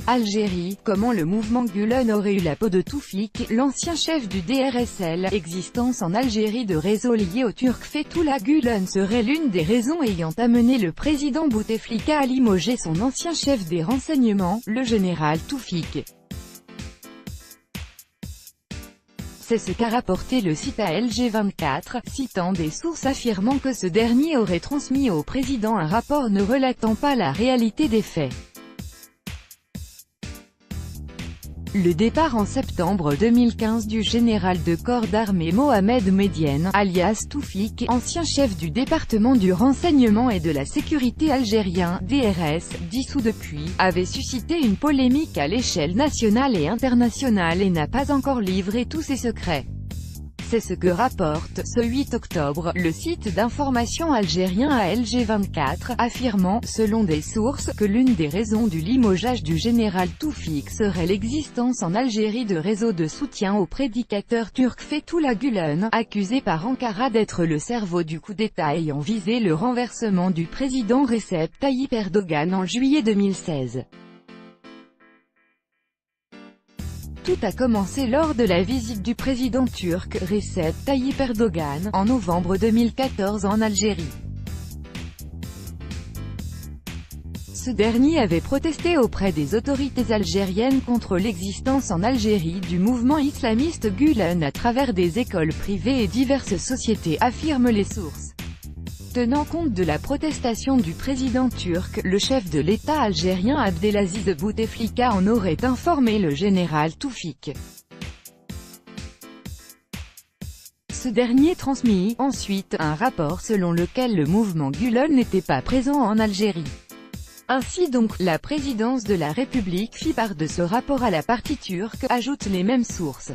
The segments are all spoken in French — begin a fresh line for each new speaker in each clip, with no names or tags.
Algérie, comment le mouvement Gülen aurait eu la peau de Toufik, l'ancien chef du DRSL, existence en Algérie de réseaux liés au Turc Fethullah Gülen serait l'une des raisons ayant amené le président Bouteflika à limoger son ancien chef des renseignements, le général Toufik. C'est ce qu'a rapporté le site ALG24, citant des sources affirmant que ce dernier aurait transmis au président un rapport ne relatant pas la réalité des faits. Le départ en septembre 2015 du général de corps d'armée Mohamed Medienne, alias Toufik, ancien chef du département du renseignement et de la sécurité algérien, DRS, dissous depuis, avait suscité une polémique à l'échelle nationale et internationale et n'a pas encore livré tous ses secrets. C'est ce que rapporte, ce 8 octobre, le site d'information algérien ALG24, affirmant, selon des sources, que l'une des raisons du limogeage du général Toufik serait l'existence en Algérie de réseaux de soutien au prédicateur turc Fethullah Gülen, accusé par Ankara d'être le cerveau du coup d'État ayant visé le renversement du président Recep Tayyip Erdogan en juillet 2016. Tout a commencé lors de la visite du président turc, Recep Tayyip Erdogan, en novembre 2014 en Algérie. Ce dernier avait protesté auprès des autorités algériennes contre l'existence en Algérie du mouvement islamiste Gülen à travers des écoles privées et diverses sociétés, affirment les sources. Tenant compte de la protestation du président turc, le chef de l'État algérien Abdelaziz Bouteflika en aurait informé le général Toufik. Ce dernier transmit, ensuite, un rapport selon lequel le mouvement Gülen n'était pas présent en Algérie. Ainsi donc, la présidence de la République fit part de ce rapport à la partie turque, ajoutent les mêmes sources.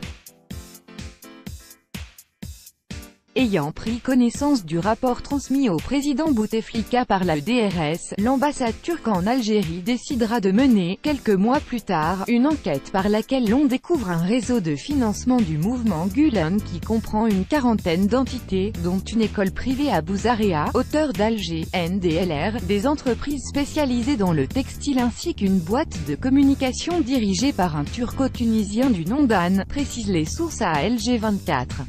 Ayant pris connaissance du rapport transmis au président Bouteflika par la DRS, l'ambassade turque en Algérie décidera de mener, quelques mois plus tard, une enquête par laquelle l'on découvre un réseau de financement du mouvement Gülen qui comprend une quarantaine d'entités, dont une école privée à Bouzaréa, auteur d'Alger, NDLR, des entreprises spécialisées dans le textile ainsi qu'une boîte de communication dirigée par un turco-tunisien du nom d'Anne, précisent les sources à LG24.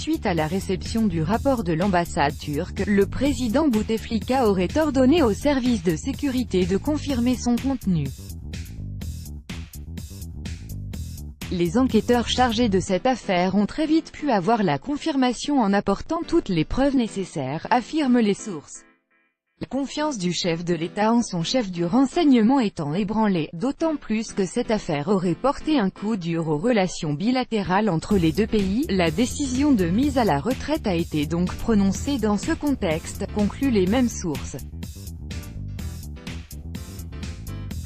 Suite à la réception du rapport de l'ambassade turque, le président Bouteflika aurait ordonné aux services de sécurité de confirmer son contenu. Les enquêteurs chargés de cette affaire ont très vite pu avoir la confirmation en apportant toutes les preuves nécessaires, affirment les sources. La confiance du chef de l'État en son chef du renseignement étant ébranlée, d'autant plus que cette affaire aurait porté un coup dur aux relations bilatérales entre les deux pays, la décision de mise à la retraite a été donc prononcée dans ce contexte, concluent les mêmes sources.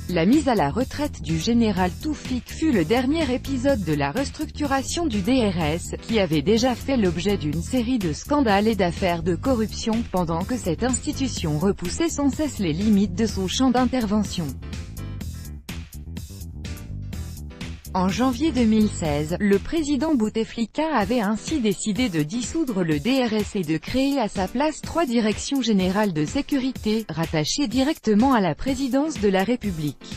La mise à la retraite du général Toufik fut le dernier épisode de la restructuration du DRS, qui avait déjà fait l'objet d'une série de scandales et d'affaires de corruption, pendant que cette institution repoussait sans cesse les limites de son champ d'intervention. En janvier 2016, le président Bouteflika avait ainsi décidé de dissoudre le DRS et de créer à sa place 3 directions générales de sécurité, rattachées directement à la présidence de la République.